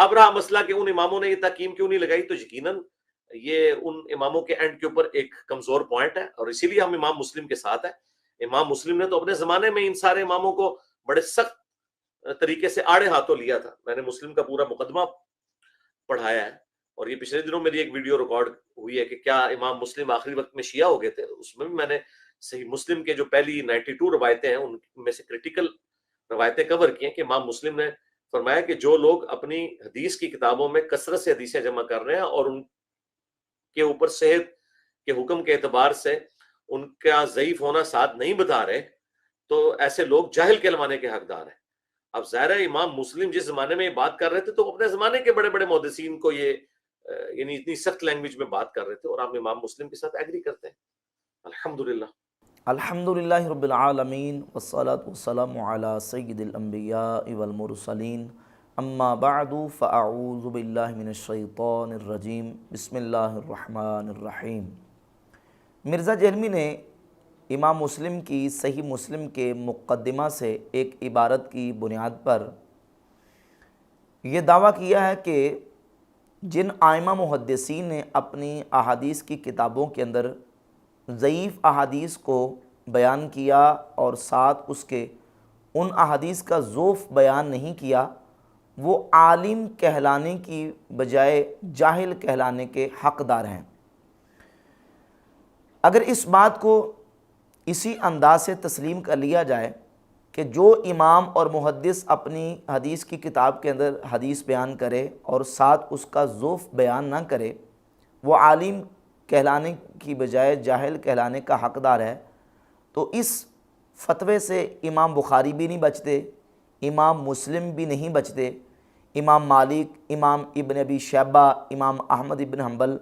اب رہا مسئلہ کہ ان اماموں نے یہ تحکیم کیوں نہیں لگائی، تو یقیناً یہ ان اماموں کے اینڈ کے اوپر ایک کمزور پوائنٹ ہے، اور اسی لیے ہم امام مسلم کے ساتھ ہیں۔ امام مسلم نے تو اپنے زمانے میں ان سارے اماموں کو بڑے سخت طریقے سے آڑے ہاتھوں لیا تھا۔ میں نے مسلم کا پورا مقدمہ پڑھایا ہے، اور یہ پچھلے دنوں میری ایک ویڈیو ریکارڈ ہوئی ہے کہ کیا امام مسلم آخری وقت میں شیعہ ہو گئے تھے، اس میں بھی میں نے صحیح مسلم کے جو پہلی 92 روایتیں ہیں ان میں سے کرٹیکل روایتیں کور کی ہیں کہ امام مسلم نے فرمایا کہ جو لوگ اپنی حدیث کی کتابوں میں کثرت سے حدیثیں جمع کر رہے ہیں اور ان کے اوپر صحت کے حکم کے اعتبار سے ان کا ضعیف ہونا ساتھ نہیں بتا رہے، تو ایسے لوگ جاہل کہلوانے کے حقدار ہیں۔ اب ظاہر ہے امام مسلم جس زمانے میں یہ بات کر رہے تھے تو اپنے زمانے کے بڑے بڑے محدثین کو یہ یعنی اتنی سخت لینگویج میں بات کر رہے تھے، اور آپ امام مسلم کے ساتھ ایگری کرتے ہیں۔ الحمدللہ۔ الحمدللہ رب العالمین والصلاة والسلام علی سید الانبیاء والمرسلین، اما بعد فاعوذ باللہ من الشیطان الرجیم، بسم اللہ الرحمن الرحیم۔ مرزا جہلمی نے امام مسلم کی صحیح مسلم کے مقدمہ سے ایک عبارت کی بنیاد پر یہ دعویٰ کیا ہے کہ جن ائمہ محدثین نے اپنی احادیث کی کتابوں کے اندر ضعیف احادیث کو بیان کیا اور ساتھ اس کے ان احادیث کا ضعف بیان نہیں کیا، وہ عالم کہلانے کی بجائے جاہل کہلانے کے حقدار ہیں۔ اگر اس بات کو اسی انداز سے تسلیم کر لیا جائے کہ جو امام اور محدث اپنی حدیث کی کتاب کے اندر حدیث بیان کرے اور ساتھ اس کا ضعف بیان نہ کرے، وہ عالم کہلانے کی بجائے جاہل کہلانے کا حقدار ہے، تو اس فتوے سے امام بخاری بھی نہیں بچتے، امام مسلم بھی نہیں بچتے، امام مالک، امام ابن ابی شیبہ، امام احمد ابن حنبل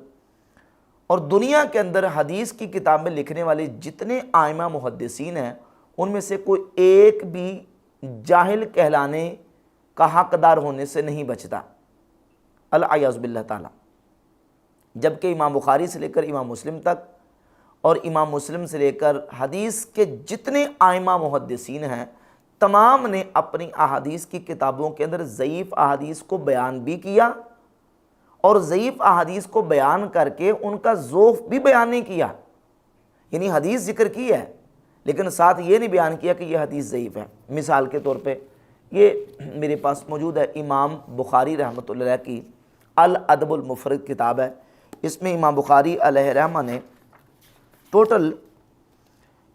اور دنیا کے اندر حدیث کی کتاب میں لکھنے والے جتنے ائمہ محدثین ہیں ان میں سے کوئی ایک بھی جاہل کہلانے کا حقدار ہونے سے نہیں بچتا، العیاذ باللہ تعالی۔ جبکہ امام بخاری سے لے کر امام مسلم تک اور امام مسلم سے لے کر حدیث کے جتنے ائمہ محدثین ہیں، تمام نے اپنی احادیث کی کتابوں کے اندر ضعیف احادیث کو بیان بھی کیا اور ضعیف احادیث کو بیان کر کے ان کا ضعف بھی بیان نہیں کیا، یعنی حدیث ذکر کی ہے لیکن ساتھ یہ نہیں بیان کیا کہ یہ حدیث ضعیف ہے۔ مثال کے طور پہ یہ میرے پاس موجود ہے امام بخاری رحمۃ اللہ علیہ کی الادب المفرد کتاب ہے، اس میں امام بخاری علیہ رحمہ نے ٹوٹل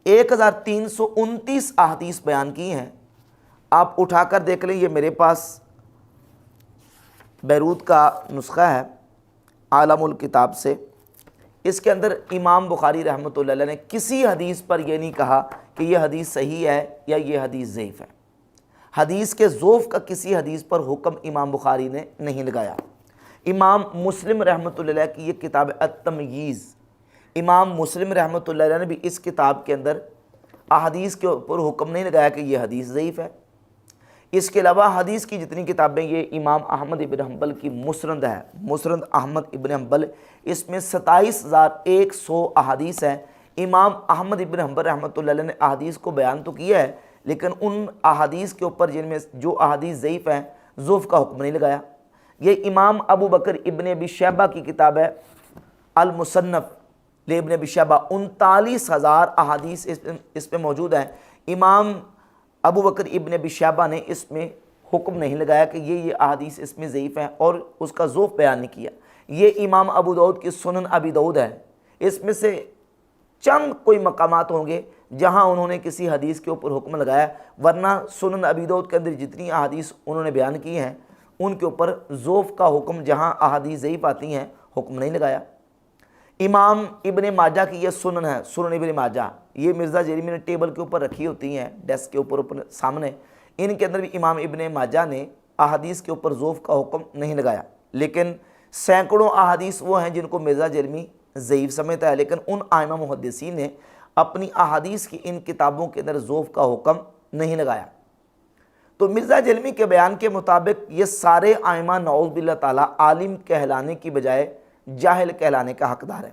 1329 احادیث بیان کی ہیں۔ آپ اٹھا کر دیکھ لیں، یہ میرے پاس بیروت کا نسخہ ہے عالم الکتاب سے، اس کے اندر امام بخاری رحمۃ اللہ علیہ نے کسی حدیث پر یہ نہیں کہا کہ یہ حدیث صحیح ہے یا یہ حدیث ضعیف ہے۔ حدیث کے ضعف کا کسی حدیث پر حکم امام بخاری نے نہیں لگایا۔ امام مسلم رحمۃ اللہ علیہ کی یہ کتاب التمییز، امام مسلم رحمۃ اللہ علیہ نے بھی اس کتاب کے اندر احادیث کے اوپر حکم نہیں لگایا کہ یہ حدیث ضعیف ہے۔ اس کے علاوہ حدیث کی جتنی کتابیں، یہ امام احمد ابن حنبل کی مسند ہے، مسند احمد ابن حنبل، اس میں 27,100 احادیث ہیں۔ امام احمد ابن حنبل رحمۃ اللہ علیہ نے احادیث کو بیان تو کیا ہے لیکن ان احادیث کے اوپر جن میں جو احادیث ضعیف ہیں ضعف کا حکم نہیں لگایا۔ یہ امام ابو بکر ابن ابی شیبہ کی کتاب ہے المصنف لابن ابی شیبہ، 39,000 احادیث اس میں موجود ہیں۔ امام ابو بکر ابن ابی شیبہ نے اس میں حکم نہیں لگایا کہ یہ احادیث اس میں ضعیف ہیں اور اس کا ضعف بیان نہیں کیا۔ یہ امام ابو داؤد کی سنن ابی داؤد ہے، اس میں سے چند کوئی مقامات ہوں گے جہاں انہوں نے کسی حدیث کے اوپر حکم لگایا، ورنہ سنن ابی داؤد کے اندر جتنی احادیث انہوں نے بیان کی ہیں ان کے اوپر ضعف کا حکم، جہاں احادیث ضعیف آتی ہیں، حکم نہیں لگایا۔ امام ابن ماجہ کی یہ سنن ہے، سنن ابن ماجہ، یہ مرزا جہلمی نے ٹیبل کے اوپر رکھی ہوتی ہیں، ڈیسک کے اوپر سامنے، ان کے اندر بھی امام ابن ماجہ نے احادیث کے اوپر ضعف کا حکم نہیں لگایا، لیکن سینکڑوں احادیث وہ ہیں جن کو مرزا جہلمی ضعیف سمجھتا ہے، لیکن ان ائمہ محدثین نے اپنی احادیث کی ان کتابوں کے اندر ضعف کا حکم نہیں لگایا۔ تو مرزا جہلمی کے بیان کے مطابق یہ سارے ائمہ نعوذ باللہ تعالیٰ عالم کہلانے کی بجائے جاہل کہلانے کا حقدار ہے۔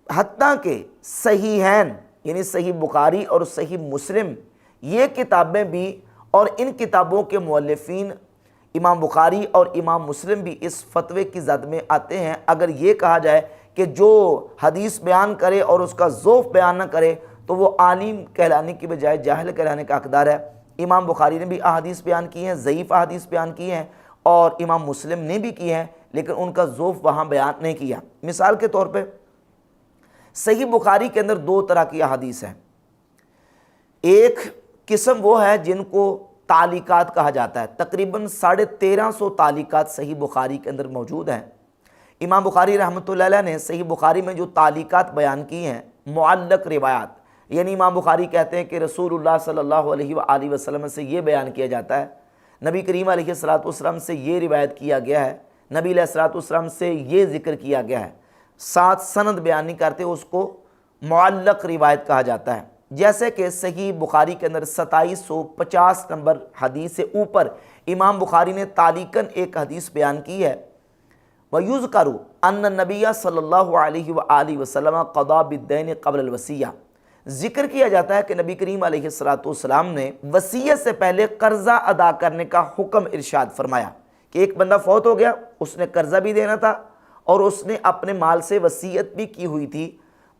حتیٰ کہ صحیحین یعنی صحیح بخاری اور صحیح مسلم، یہ کتابیں بھی اور ان کتابوں کے مؤلفین امام بخاری اور امام مسلم بھی اس فتوے کی زد میں آتے ہیں اگر یہ کہا جائے کہ جو حدیث بیان کرے اور اس کا ذوف بیان نہ کرے تو وہ عالم کہلانے کی بجائے جاہل کہلانے کا حقدار ہے۔ امام بخاری نے بھی احادیث بیان کی ہیں، ضعیف احادیث بیان کی ہیں، اور امام مسلم نے بھی کی ہیں، لیکن ان کا ذوف وہاں بیان نہیں کیا۔ مثال کے طور پہ صحیح بخاری کے اندر دو طرح کی احادیث ہیں۔ ایک قسم وہ ہے جن کو تعلیقات کہا جاتا ہے، تقریباً 1350 تعلیقات صحیح بخاری کے اندر موجود ہیں۔ امام بخاری رحمۃ اللہ علیہ نے صحیح بخاری میں جو تعلیقات بیان کی ہیں، معلق روایات، یعنی امام بخاری کہتے ہیں کہ رسول اللہ صلی اللہ علیہ وآلہ وسلم سے یہ بیان کیا جاتا ہے، نبی کریم علیہ الصلوۃ والسلام سے یہ روایت کیا گیا ہے، نبی علیہ الصلوۃ والسلام سے یہ ذکر کیا گیا ہے، ساتھ سند بیان نہیں کرتے، اس کو معلق روایت کہا جاتا ہے۔ جیسے کہ صحیح بخاری کے اندر 2750 نمبر حدیث سے اوپر امام بخاری نے تعلیقاً ایک حدیث بیان کی ہے، وَيُذْكَرُ أَنَّ النَّبِيَّ صلی اللہ علیہ وآلہ وسلم قضى بالدین قبل الوصیہ، ذکر کیا جاتا ہے کہ نبی کریم علیہ الصلوۃ والسلام نے وصیت سے پہلے قرضہ ادا کرنے کا حکم ارشاد فرمایا کہ ایک بندہ فوت ہو گیا، اس نے قرضہ بھی دینا تھا اور اس نے اپنے مال سے وصیت بھی کی ہوئی تھی،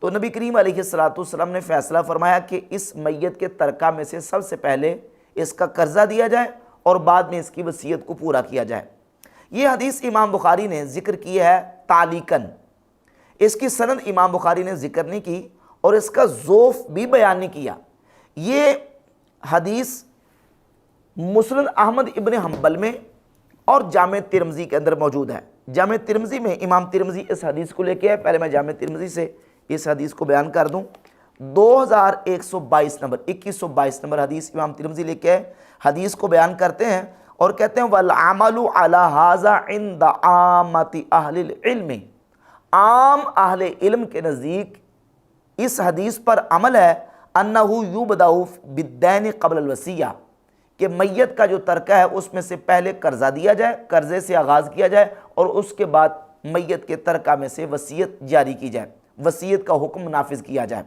تو نبی کریم علیہ الصلوۃ والسلام نے فیصلہ فرمایا کہ اس میت کے ترکہ میں سے سب سے پہلے اس کا قرضہ دیا جائے اور بعد میں اس کی وصیت کو پورا کیا جائے۔ یہ حدیث امام بخاری نے ذکر کی ہے تعلیقاً، اس کی سند امام بخاری نے ذکر نہیں کی اور اس کا ذوف بھی بیان نہیں کیا۔ یہ حدیث مسند احمد ابن حنبل میں اور جامع ترمذی کے اندر موجود ہے۔ جامع ترمذی میں امام ترمذی اس حدیث کو لے کے آئے، پہلے میں جامع ترمذی سے اس حدیث کو بیان کر دوں۔ 2122 نمبر 2122 نمبر حدیث امام ترمذی لے کے آئے، حدیث کو بیان کرتے ہیں اور کہتے ہیں وَالْعَمَلُ عَلَى هَذَا عِنْدَ عَامَّةِ أَهْلِ الْعِلْمِ، عام اہل علم کے نزدیک اس حدیث پر عمل ہے انہو یبدأ بالدین قبل الوصیہ، کہ میت کا جو ترکہ ہے اس میں سے پہلے قرضہ دیا جائے، قرضے سے آغاز کیا جائے اور اس کے بعد میت کے ترکہ میں سے وصیت جاری کی جائے، وصیت کا حکم نافذ کیا جائے۔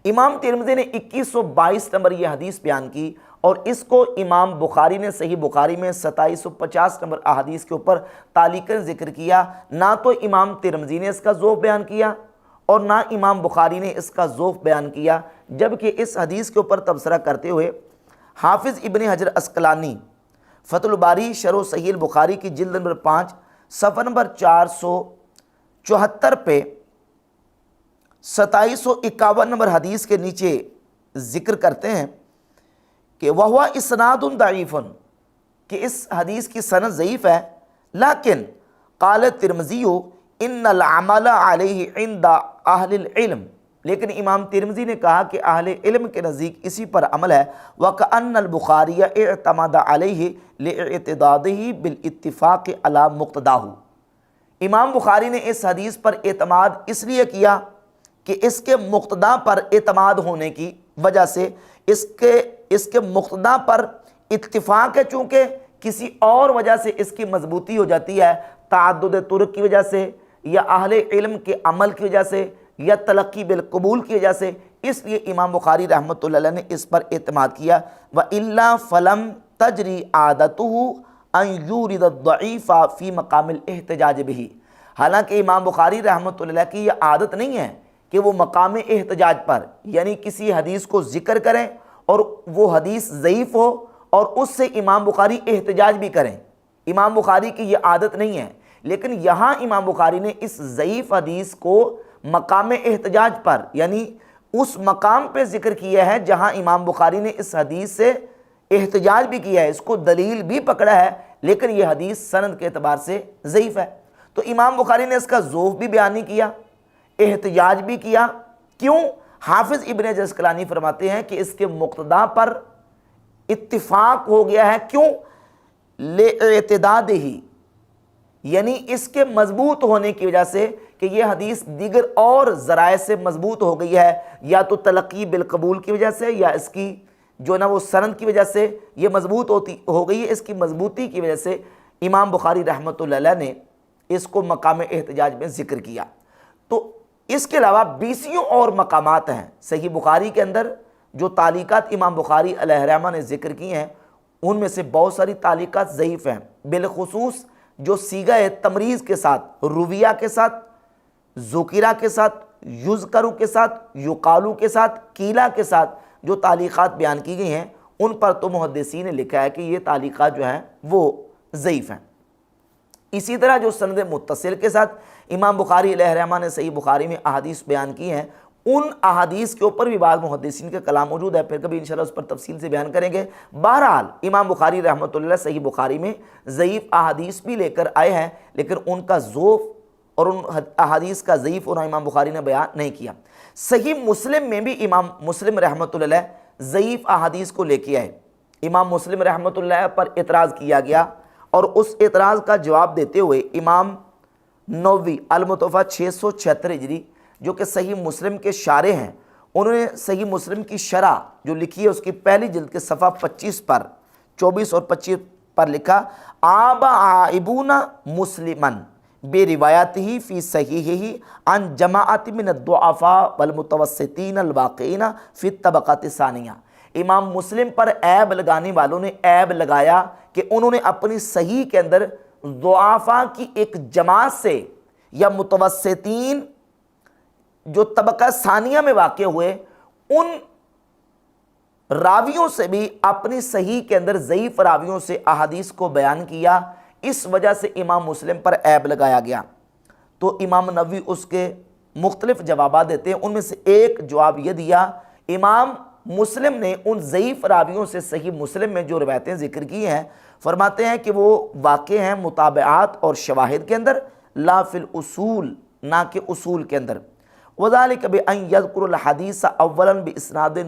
امام ترمذی نے 2122 نمبر یہ حدیث بیان کی اور اس کو امام بخاری نے صحیح بخاری میں 2750 نمبر احادیث کے اوپر تعلیقاً ذکر کیا۔ نہ تو امام ترمذی نے اس کا ذوف بیان کیا اور نہ امام بخاری نے اس کا ذوف بیان کیا، جبکہ اس حدیث کے اوپر تبصرہ کرتے ہوئے حافظ ابن حجر عسقلانی فتح الباری شرح صحیح البخاری کی جلد نمبر 5 صفحہ نمبر 474 پہ 2751 نمبر حدیث کے نیچے ذکر کرتے ہیں کہ وَهُوَ إِسْنَادٌ ضَعِيفٌ، کہ اس حدیث کی سند ضعیف ہے، لیکن قال ترمذی ان العمل علیہ عند اہل العلم، لیکن امام ترمذی نے کہا کہ اہل علم کے نزدیک اسی پر عمل ہے۔ وَكَأَنَّ البخاری اعتمد علیہ لِاعْتِدَادِهِ بِالاتفاق علی مقتضاہ، امام بخاری نے اس حدیث پر اعتماد اس لیے کیا کہ اس کے مقتضا پر اعتماد ہونے کی وجہ سے، اس کے مقتضا پر اتفاق ہے، چونکہ کسی اور وجہ سے اس کی مضبوطی ہو جاتی ہے، تعدد طرق کی وجہ سے یا اہل علم کے عمل کی وجہ سے یا تلقی بالقبول کی وجہ سے، اس لیے امام بخاری رحمۃ اللہ علیہ نے اس پر اعتماد کیا۔ وَإِلَّا فَلَمْ تَجْرِ عَادَتُهُ أَنْ يُورِدَ الضَّعِيفَ فِي مَقَامِ الْاحْتِجَاجِ بِهِ، حالانکہ امام بخاری رحمۃ اللہ علیہ کی یہ عادت نہیں ہے کہ وہ مقام احتجاج پر، یعنی کسی حدیث کو ذکر کریں اور وہ حدیث ضعیف ہو اور اس سے امام بخاری احتجاج بھی کریں، امام بخاری کی یہ عادت نہیں ہے، لیکن یہاں امام بخاری نے اس ضعیف حدیث کو مقام احتجاج پر، یعنی اس مقام پہ ذکر کیا ہے جہاں امام بخاری نے اس حدیث سے احتجاج بھی کیا ہے، اس کو دلیل بھی پکڑا ہے، لیکن یہ حدیث سند کے اعتبار سے ضعیف ہے۔ تو امام بخاری نے اس کا ذوف بھی بیان نہیں کیا، احتجاج بھی کیا، کیوں؟ حافظ ابن حجر عسقلانی فرماتے ہیں کہ اس کے مقتضا پر اتفاق ہو گیا ہے، کیوں؟ لِاعْتِدَادِهِ، یعنی اس کے مضبوط ہونے کی وجہ سے کہ یہ حدیث دیگر اور ذرائع سے مضبوط ہو گئی ہے، یا تو تلقی بالقبول کی وجہ سے یا اس کی جو نا وہ سند کی وجہ سے یہ مضبوط ہو گئی ہے، اس کی مضبوطی کی وجہ سے امام بخاری رحمۃ اللہ علیہ نے اس کو مقام احتجاج میں ذکر کیا۔ تو اس کے علاوہ 20 اور مقامات ہیں صحیح بخاری کے اندر جو تعلیقات امام بخاری علیہ الرحمہ نے ذکر کی ہیں، ان میں سے بہت ساری تعلیقات ضعیف ہیں، بالخصوص جو صیغہ تمریز کے ساتھ، رویہ کے ساتھ، ذکرہ کے ساتھ، یذکرو کے ساتھ، یقالو کے ساتھ، قیلہ کے ساتھ جو تعلیقات بیان کی گئی ہیں، ان پر تو محدثین نے لکھا ہے کہ یہ تعلیقات جو ہیں وہ ضعیف ہیں۔ اسی طرح جو سند متصل کے ساتھ امام بخاری علیہ رحمہ نے صحیح بخاری میں احادیث بیان کی ہیں، ان احادیث کے اوپر بھی بعض محدثین کا کلام موجود ہے، پھر کبھی انشاءاللہ اس پر تفصیل سے بیان کریں گے۔ بہرحال امام بخاری رحمۃ اللہ صحیح بخاری میں ضعیف احادیث بھی لے کر آئے ہیں، لیکن ان کا ذوف اور ان احادیث کا ضعیف ہونا امام بخاری نے بیان نہیں کیا۔ صحیح مسلم میں بھی امام مسلم رحمۃ اللہ ضعیف احادیث کو لے کے آئے۔ امام مسلم رحمۃ اللہ پر اعتراض کیا گیا، اور اس اعتراض کا جواب دیتے ہوئے امام نووی المتوفیٰ 676 ہجری جو کہ صحیح مسلم کے شارح ہیں، انہوں نے صحیح مسلم کی شرح جو لکھی ہے اس کی پہلی جلد کے صفحہ 24 اور 25 پر لکھا، آب عائبون مسلمن بے روایتہ فی صحیحہ عن جماعت من الضعفاء والمتوسطین الواقعین فی الطبقات الثانیہ۔ امام مسلم پر عیب لگانے والوں نے عیب لگایا کہ انہوں نے اپنی صحیح کے اندر ضعفاء کی ایک جماعت سے یا متوسطین جو طبقہ ثانیہ میں واقع ہوئے ان راویوں سے بھی اپنی صحیح کے اندر ضعیف راویوں سے احادیث کو بیان کیا، اس وجہ سے امام مسلم پر عیب لگایا گیا۔ تو امام نووی اس کے مختلف جوابات دیتے ہیں، ان میں سے ایک جواب یہ دیا، امام مسلم نے ان ضعیف راویوں سے صحیح مسلم میں جو روایتیں ذکر کی ہیں، فرماتے ہیں کہ وہ واقع ہیں متابعات اور شواہد کے اندر، لا فی الاصول، نہ کہ اصول کے اندر۔ وذلك بأن يذكر الحديث اولا باسناد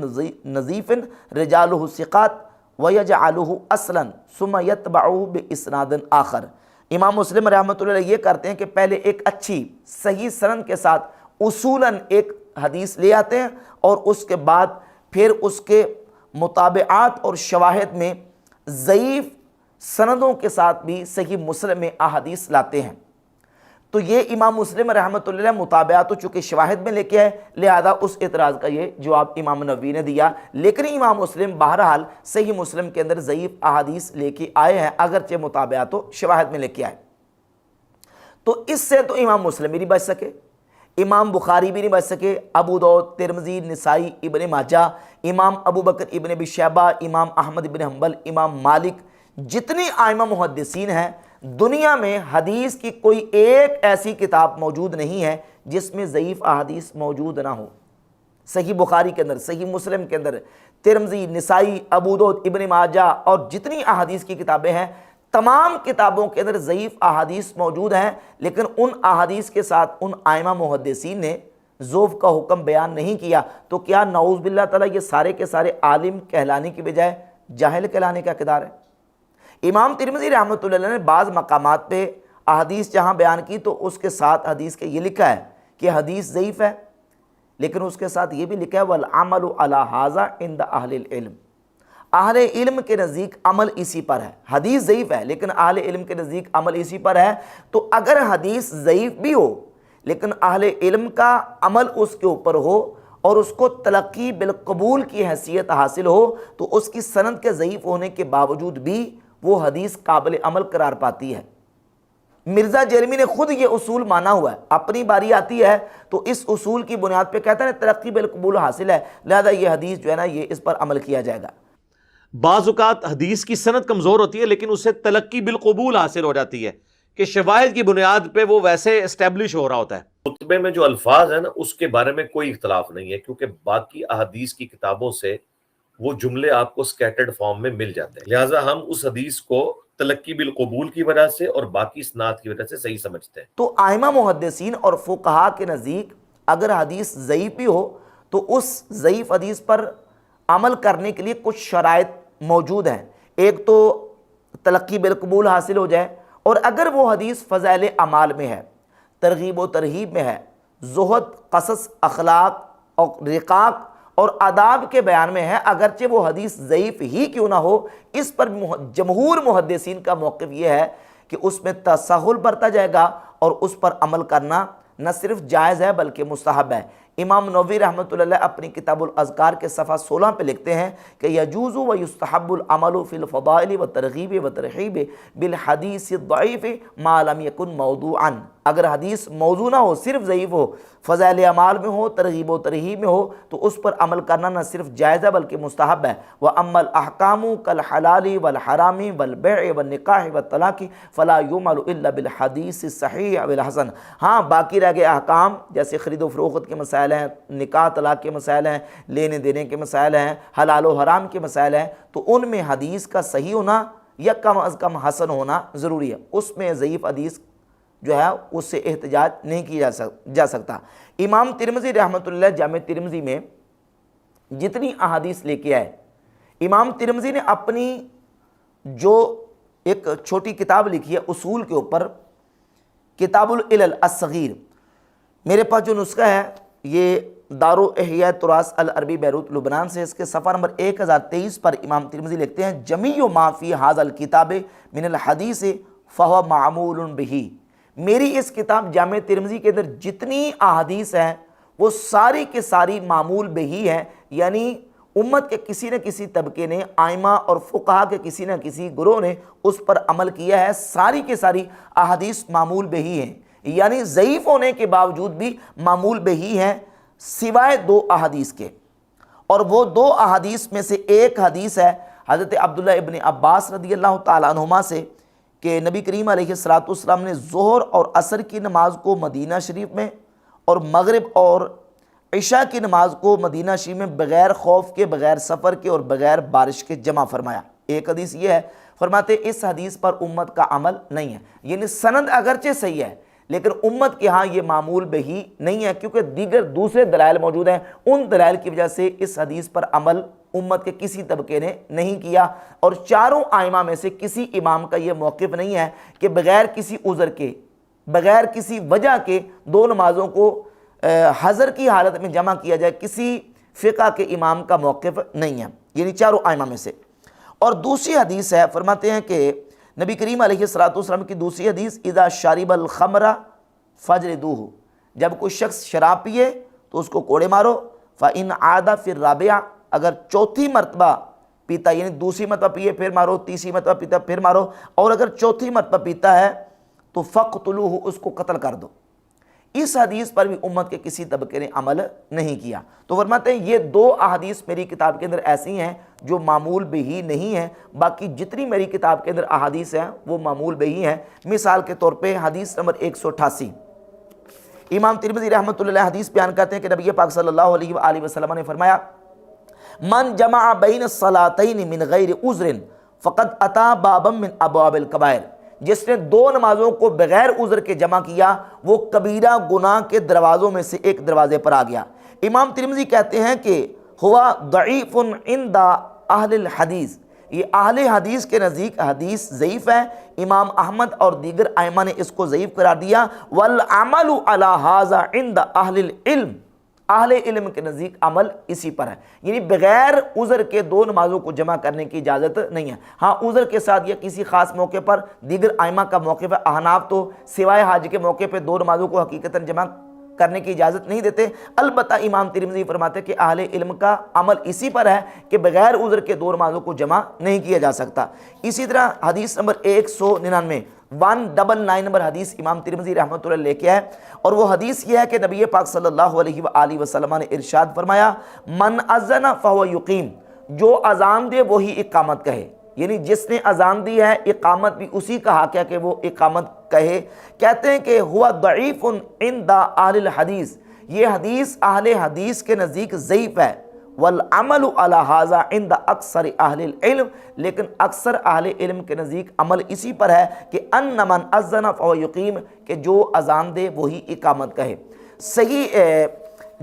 نظیف رجاله ثقات ويجعله اصلا ثم يتبعه باسناد آخر۔ امام مسلم رحمۃ اللہ یہ کرتے ہیں کہ پہلے ایک اچھی صحیح سند کے ساتھ اصولاً ایک حدیث لے آتے ہیں، اور اس کے بعد پھر اس کے متابعات اور شواہد میں ضعیف سندوں کے ساتھ بھی صحیح مسلم میں احادیث لاتے ہیں۔ تو یہ امام مسلم رحمۃ اللہ متابعات تو چونکہ شواہد میں لے کے آئے، لہذا اس اعتراض کا یہ جواب امام نووی نے دیا، لیکن امام مسلم بہرحال صحیح مسلم کے اندر ضعیف احادیث لے کے آئے ہیں، اگرچہ متابعات تو شواہد میں لے کے آئے۔ تو اس سے تو امام مسلم بھی نہیں بچ سکے، امام بخاری بھی نہیں بچ سکے، ابو داؤد، ترمذی، نسائی، ابن ماجہ، امام ابو بکر ابن ابی شیبہ، امام احمد ابن حنبل، امام مالک، جتنی ائمہ محدثین ہیں دنیا میں، حدیث کی کوئی ایک ایسی کتاب موجود نہیں ہے جس میں ضعیف احادیث موجود نہ ہو۔ صحیح بخاری کے اندر، صحیح مسلم کے اندر، ترمذی، نسائی، ابو داؤد، ابن ماجہ اور جتنی احادیث کی کتابیں ہیں، تمام کتابوں کے اندر ضعیف احادیث موجود ہیں، لیکن ان احادیث کے ساتھ ان ائمہ محدثین نے ضعف کا حکم بیان نہیں کیا۔ تو کیا نعوذ باللہ تعالیٰ یہ سارے کے سارے عالم کہلانے کی بجائے جاہل کہلانے کا کردار ہے؟ امام ترمذی رحمۃ اللہ نے بعض مقامات پہ احادیث جہاں بیان کی تو اس کے ساتھ حدیث کے یہ لکھا ہے کہ حدیث ضعیف ہے، لیکن اس کے ساتھ یہ بھی لکھا ہے والعمل علی ھذا عند اہل العلم، اہل علم کے نزدیک عمل اسی پر ہے۔ حدیث ضعیف ہے لیکن اہل علم کے نزدیک عمل اسی پر ہے۔ تو اگر حدیث ضعیف بھی ہو لیکن اہل علم کا عمل اس کے اوپر ہو اور اس کو تلقی بالقبول کی حیثیت حاصل ہو، تو اس کی سند کے ضعیف ہونے کے باوجود بھی وہ حدیث قابل عمل قرار پاتی ہے۔ مرزا جرمی نے خود یہ اصول مانا ہوا ہے، اپنی باری آتی ہے تو اس اصول کی بنیاد پہ کہتا ہے ترقی بالقبول حاصل ہے، لہذا یہ حدیث جو ہے نا یہ اس پر عمل کیا جائے گا۔ بعض اوقات حدیث کی سند کمزور ہوتی ہے لیکن اسے تلقی بالقبول حاصل ہو جاتی ہے کہ شواہد کی بنیاد پہ وہ ویسے اسٹیبلش ہو رہا ہوتا ہے۔ خطبے میں جو الفاظ ہیں نا اس کے بارے میں کوئی اختلاف نہیں ہے، کیونکہ باقی احادیث کی کتابوں سے وہ جملے آپ کو سکیٹرڈ فارم میں مل جاتے ہیں، لہٰذا ہم اس حدیث کو تلقی بالقبول کی وجہ سے اور باقی اسناد کی وجہ سے صحیح سمجھتے ہیں۔ تو ائمہ محدثین اور فقہاء کے نزدیک اگر حدیث ضعیف بھی ہو تو اس ضعیف حدیث پر عمل کرنے کے لیے کچھ شرائط موجود ہیں۔ ایک تو تلقی بالقبول حاصل ہو جائے، اور اگر وہ حدیث فضائل اعمال میں ہے، ترغیب و ترہیب میں ہے، زہد، قصص، اخلاق اور رقاق اور آداب کے بیان میں ہے، اگرچہ وہ حدیث ضعیف ہی کیوں نہ ہو، اس پر جمہور محدثین کا موقف یہ ہے کہ اس میں تساہل برتا جائے گا اور اس پر عمل کرنا نہ صرف جائز ہے بلکہ مستحب ہے۔ امام نووی رحمۃ اللہ علیہ اپنی کتاب الاذکار کے صفحہ 16 پہ لکھتے ہیں کہ یجوز و یستحب العمل فی الفضائل و ترغیب و ترغیب بالحدیث الضعیف ما لم یکن موضوعا، اگر حدیث موضوع نہ ہو، صرف ضعیف ہو، فضائل اعمال میں ہو، ترغیب و ترہیب میں ہو، تو اس پر عمل کرنا نہ صرف جائز ہے بلکہ مستحب ہے۔ وَأَمَّا الْأَحْكَامُ كَالْحَلَالِ وَالْحَرَامِ وَالْبَيْعِ وَالنِّكَاحِ وَالطَّلَاقِ فَلَا يُعْمَلُ إِلَّا بِالْحَدِيثِ الصَّحِيحِ أَوِ الْحَسَنِ۔ ہاں باقی رہ گئے احکام جیسے خرید و فروخت کے مسائل ہیں، نکاح طلاق کے مسائل ہیں، لینے دینے کے مسائل ہیں، حلال و حرام کے مسائل ہیں، تو ان میں حدیث کا صحیح ہونا یا کم از کم حسن ہونا ضروری ہے۔ اس میں ضعیف حدیث جو ہے اس سے احتجاج نہیں کیا جا سکتا۔ امام ترمذی رحمۃ اللہ جامع ترمذی میں جتنی احادیث لے کے آئے، امام ترمذی نے اپنی جو ایک چھوٹی کتاب لکھی ہے اصول کے اوپر، کتاب العلل الصغیر، میرے پاس جو نسخہ ہے یہ دار احیاء تراث العربی بیروت لبنان سے، اس کے صفحہ نمبر 1023 پر امام ترمذی لکھتے ہیں جمیع ما فی ھذا الکتاب من الحدیث فہو معمول بہ۔ میری اس کتاب جامع ترمذی کے اندر جتنی احادیث ہیں وہ ساری کے ساری معمول بہی ہیں، یعنی امت کے کسی نہ کسی طبقے نے، ائمہ اور فقہا کے کسی نہ کسی گروہ نے اس پر عمل کیا ہے۔ ساری کے ساری احادیث معمول بہی ہیں، یعنی ضعیف ہونے کے باوجود بھی معمول بہی ہیں سوائے 2 احادیث کے، اور وہ 2 احادیث میں سے ایک حدیث ہے حضرت عبداللہ ابن عباس رضی اللہ تعالیٰ عنہما سے کہ نبی کریم علیہ السلام نے ظہر اور عصر کی نماز کو مدینہ شریف میں اور مغرب اور عشاء کی نماز کو مدینہ شریف میں بغیر خوف کے، بغیر سفر کے اور بغیر بارش کے جمع فرمایا۔ ایک حدیث یہ ہے، فرماتے اس حدیث پر امت کا عمل نہیں ہے، یعنی سند اگرچہ صحیح ہے لیکن امت کے ہاں یہ معمول بہی نہیں ہے، کیونکہ دوسرے دلائل موجود ہیں، ان دلائل کی وجہ سے اس حدیث پر عمل امت کے کسی طبقے نے نہیں کیا۔ اور چاروں ائمہ میں سے کسی امام کا یہ موقف نہیں ہے کہ بغیر کسی عذر کے، بغیر کسی وجہ کے 2 نمازوں کو حضر کی حالت میں جمع کیا جائے، کسی فقہ کے امام کا موقف نہیں ہے، یعنی چاروں ائمہ میں سے۔ اور دوسری حدیث ہے، فرماتے ہیں کہ نبی کریم علیہ السلام کی دوسری حدیث اذا شرب الخمر فجلدوہ، جب کوئی شخص شراب پیے تو اس کو کوڑے مارو، فإن عاد فی الرابعہ، اگر چوتھی مرتبہ پیتا، یعنی دوسری مرتبہ پیے پھر مارو، تیسری مرتبہ پیتا پھر مارو، اور اگر چوتھی مرتبہ پیتا ہے تو فقتلوہ، اس کو قتل کر دو۔ اس حدیث پر بھی امت کے کسی طبقے نے عمل نہیں کیا۔ تو فرماتے ہیں یہ 2 احادیث میری کتاب کے اندر ایسی ہیں جو معمول بہی نہیں ہیں، باقی جتنی میری کتاب کے اندر احادیث ہیں وہ معمول بہی ہیں۔ مثال کے طور پہ حدیث نمبر 188، امام ترمذی رحمۃ اللہ علیہ حدیث بیان کرتے ہیں کہ نبی پاک صلی اللہ علیہ وآلہ وسلم نے فرمایا من جمع بین الصلاتین من غیر عذر فقد اتی بابا من ابواب الکبائر، جس نے 2 نمازوں کو بغیر عذر کے جمع کیا وہ کبیرہ گناہ کے دروازوں میں سے ایک دروازے پر آ گیا۔ امام ترمذی کہتے ہیں کہ ہوا ضعیف عند اہل الحدیث، یہ اہل حدیث کے نزدیک حدیث ضعیف ہے، امام احمد اور دیگر ائمہ نے اس کو ضعیف قرار دیا۔ والعمل علی ھذا عند اہل العلم، اہل علم کے نزدیک عمل اسی پر ہے، یعنی بغیر عذر کے 2 نمازوں کو جمع کرنے کی اجازت نہیں ہے۔ ہاں عذر کے ساتھ یا کسی خاص موقع پر دیگر ائمہ کا موقف ہے، احناف تو سوائے حج کے موقع پہ 2 نمازوں کو حقیقتاً جمع کرنے کی اجازت نہیں دیتے۔ البتہ امام ترمذی فرماتے ہیں کہ اہل علم کا عمل اسی پر ہے کہ بغیر عذر کے 2 نمازوں کو جمع نہیں کیا جا سکتا۔ اسی طرح حدیث نمبر 199 199 نمبر حدیث امام ترمذی رحمۃ اللہ لے کے آئے، اور وہ حدیث یہ ہے کہ نبی پاک صلی اللہ علیہ وآلہ وسلم نے ارشاد فرمایا من اذن فہو یقیم، جو اذان دے وہی اقامت کہے، یعنی جس نے اذان دی ہے اقامت بھی اسی کا حق ہے کہ وہ اقامت کہے۔ کہتے ہیں کہ ہوا ضعیف عند اہل الحدیث، یہ حدیث اہل حدیث کے نزدیک ضعیف ہے۔ والعمل علی ھذا عند اکثر اہل العلم، لیکن اکثر اہل علم کے نزدیک عمل اسی پر ہے کہ ان من اذن فہو یقیم، کہ جو اذان دے وہی اقامت کہے۔ صحیح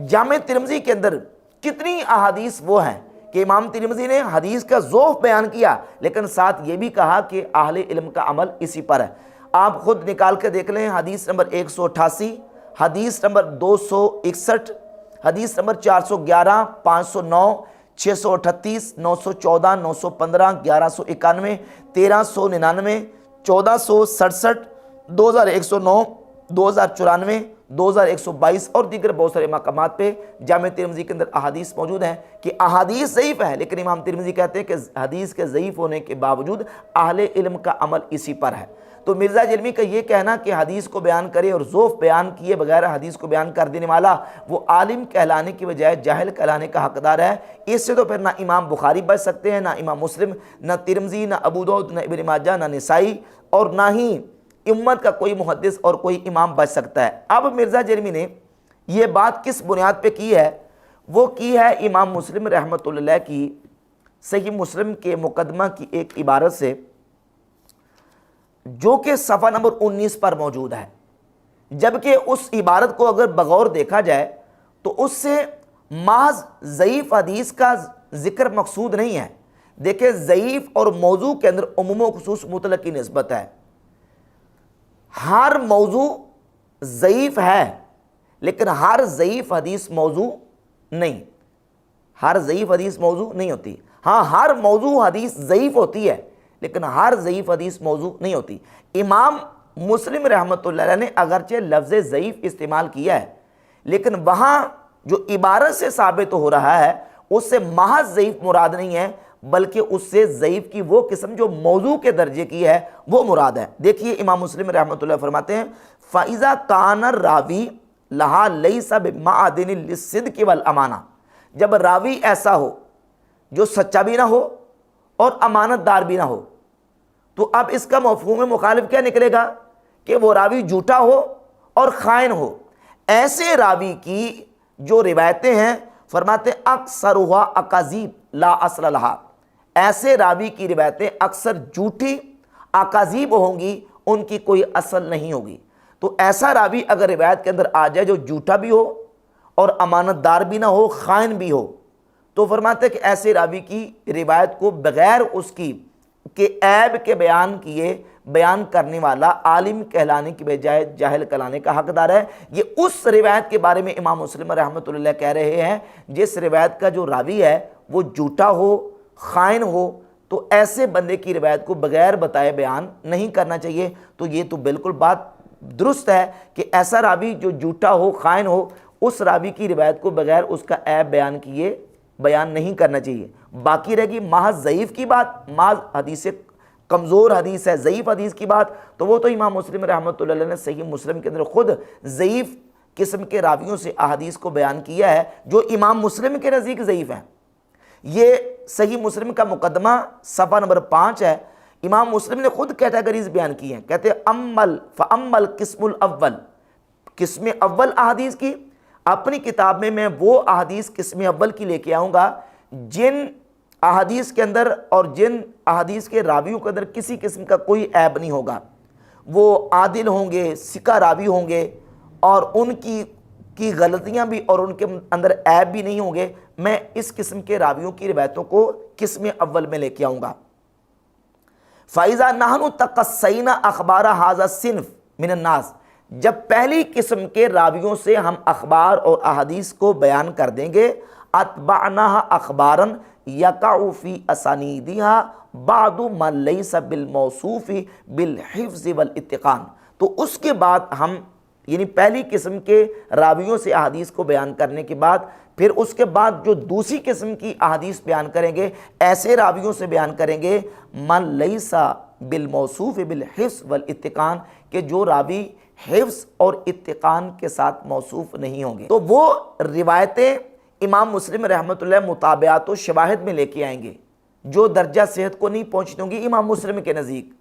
جامع ترمذی کے اندر کتنی احادیث وہ ہیں کہ امام ترمذی نے حدیث کا ذوق بیان کیا لیکن ساتھ یہ بھی کہا کہ اہل علم کا عمل اسی پر ہے۔ آپ خود نکال کے دیکھ لیں، حدیث نمبر 188، حدیث نمبر 261، حدیث نمبر 411، 509، 638، 914، 915، 1191، 1399، 1467، 2109، 2094, 2122 اور دیگر بہت سارے مقامات پہ جامع ترمذی کے اندر احادیث موجود ہیں کہ احادیث ضعیف ہے، لیکن امام ترمذی کہتے ہیں کہ حدیث کے ضعیف ہونے کے باوجود اہل علم کا عمل اسی پر ہے۔ تو مرزا جلمی کا یہ کہنا کہ حدیث کو بیان کرے اور ضعف بیان کیے بغیر حدیث کو بیان کر دینے والا وہ عالم کہلانے کی بجائے جاہل کہلانے کا حقدار ہے، اس سے تو پھر نہ امام بخاری بچ سکتے ہیں، نہ امام مسلم، نہ ترمذی، نہ ابو داؤد، نہ ابن ماجہ، نہ نسائی، اور نہ ہی امت کا کوئی محدث اور کوئی امام بچ سکتا ہے۔ اب مرزا جرمی نے یہ بات کس بنیاد پہ کی ہے؟ وہ کی ہے امام مسلم رحمۃ اللہ کی صحیح مسلم کے مقدمہ کی ایک عبارت سے، جو کہ صفحہ نمبر 19 پر موجود ہے، جبکہ اس عبارت کو اگر بغور دیکھا جائے تو اس سے محض ضعیف حدیث کا ذکر مقصود نہیں ہے۔ دیکھیں، ضعیف اور موضوع کے اندر عموم و خصوص مطلق کی نسبت ہے۔ ہر موضوع ضعیف ہے، لیکن ہر ضعیف حدیث موضوع نہیں، ہر ضعیف حدیث موضوع نہیں ہوتی۔ ہاں، ہر موضوع حدیث ضعیف ہوتی ہے، لیکن ہر ضعیف حدیث موضوع نہیں ہوتی۔ امام مسلم رحمۃ اللہ علیہ نے اگرچہ لفظ ضعیف استعمال کیا ہے، لیکن وہاں جو عبارت سے ثابت ہو رہا ہے اس سے محض ضعیف مراد نہیں ہے، بلکہ اس سے ضعیف کی وہ قسم جو موضوع کے درجے کی ہے وہ مراد ہے۔ دیکھیے امام مسلم رحمۃ اللہ فرماتے ہیں فَإِذَا كَانَ الرَّاوِي لَهَا لَيْسَ بِمَعْدِنٍ لِلصِّدْقِ وَالْأَمَانَةِ، جب راوی ایسا ہو جو سچا بھی نہ ہو اور امانت دار بھی نہ ہو، تو اب اس کا مفہوم مخالف کیا نکلے گا؟ کہ وہ راوی جھوٹا ہو اور خائن ہو۔ ایسے راوی کی جو روایتیں ہیں فرماتے اکثرھا اکاذیب لا اصل لہا، ایسے راوی کی روایتیں اکثر جھوٹی اکاذیب ہوں گی، ان کی کوئی اصل نہیں ہوگی۔ تو ایسا راوی اگر روایت کے اندر آ جائے جو جھوٹا بھی ہو اور امانت دار بھی نہ ہو، خائن بھی ہو، تو فرماتے ہیں کہ ایسے راوی کی روایت کو بغیر اس کی کہ عیب کے بیان کیے بیان کرنے والا عالم کہلانے کی بجائے جاہل کہلانے کا حقدار ہے۔ یہ اس روایت کے بارے میں امام مسلم رحمۃ اللہ کہہ رہے ہیں جس روایت کا جو راوی ہے وہ جھوٹا ہو، خائن ہو، تو ایسے بندے کی روایت کو بغیر بتائے بیان نہیں کرنا چاہیے۔ تو یہ تو بالکل بات درست ہے کہ ایسا راوی جو جھوٹا ہو، خائن ہو، اس راوی کی روایت کو بغیر اس کا عیب بیان کیے بیان نہیں کرنا چاہیے۔ باقی رہ گی محض ضعیف کی بات، محض حدیث کمزور حدیث ہے، ضعیف حدیث کی بات، تو وہ تو امام مسلم رحمۃ اللہ نے صحیح مسلم کے اندر خود ضعیف قسم کے راویوں سے احادیث کو بیان کیا ہے جو امام مسلم کے نزدیک ضعیف ہیں۔ یہ صحیح مسلم کا مقدمہ صفحہ نمبر 5 ہے۔ امام مسلم نے خود کیٹیگریز بیان کی ہیں، کہتے ہیں فَأَمَّا الْقِسْمُ الْأَوَّلِ، قسم اول احادیث کی، اپنی کتاب میں وہ احادیث قسم اول کی لے کے آؤں گا جن احادیث کے اندر اور جن احادیث کے راویوں کے اندر کسی قسم کا کوئی عیب نہیں ہوگا، وہ عادل ہوں گے، ثقہ راوی ہوں گے، اور ان کی غلطیاں بھی اور ان کے اندر عیب بھی نہیں ہوں گے۔ میں اس قسم کے راویوں کی روایتوں کو قسم اول میں لے کے آؤں گا۔ فَإِذَا نَحْنُ تَقَصَّيْنَا أَخْبَارَ هَذَا الصِّنْفِ مِنَ النَّاسِ، جب پہلی قسم کے راویوں سے ہم اخبار اور احادیث کو بیان کر دیں گے، اتبعناها اخباراً یقع فی اسانیدها بعض ما لیس بالموصوف بالحفظ والاتقان، تو اس کے بعد ہم یعنی پہلی قسم کے راویوں سے احادیث کو بیان کرنے کے بعد پھر اس کے بعد جو دوسری قسم کی احادیث بیان کریں گے ایسے راویوں سے بیان کریں گے من لیس بالموصوف بالحفظ والاتقان، کہ جو راوی حفظ اور اتقان کے ساتھ موصوف نہیں ہوں گے۔ تو وہ روایتیں امام مسلم رحمۃ اللہ مطابعات و شواہد میں لے کے آئیں گے جو درجہ صحت کو نہیں پہنچتی ہوں گی امام مسلم کے نزدیک۔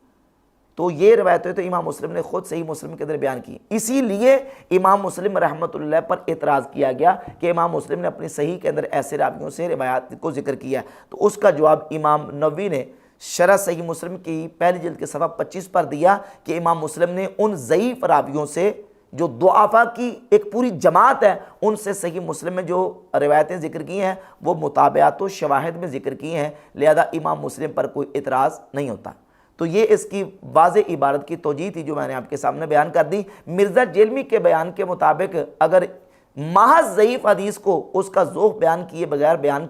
تو یہ روایتیں تو امام مسلم نے خود صحیح مسلم کے اندر بیان کی، اسی لیے امام مسلم رحمۃ اللہ پر اعتراض کیا گیا کہ امام مسلم نے اپنی صحیح کے اندر ایسے راویوں سے روایات کو ذکر کیا۔ تو اس کا جواب امام نووی نے شرح صحیح مسلم کی پہلی جلد کے صفحہ 25 پر دیا کہ امام مسلم نے ان ضعیف راویوں سے جو ضعفاء کی ایک پوری جماعت ہے ان سے صحیح مسلم میں جو روایتیں ذکر کی ہیں وہ مطابعات و شواہد میں ذکر کی ہیں، لہذا امام مسلم پر کوئی اعتراض نہیں ہوتا۔ تو یہ اس کی واضح عبارت کی توجیہ تھی جو میں نے آپ کے سامنے بیان کر دی۔ مرزا جیلمی کے بیان کے مطابق اگر محض ضعیف حدیث کو اس کا ذوق بیان کیے بغیر بیان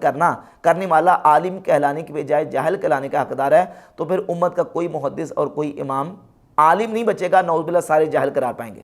کرنے والا عالم کہلانے کی بجائے جاہل کہلانے کا حقدار ہے، تو پھر امت کا کوئی محدث اور کوئی امام عالم نہیں بچے گا، نعوذ باللہ سارے جاہل قرار پائیں گے۔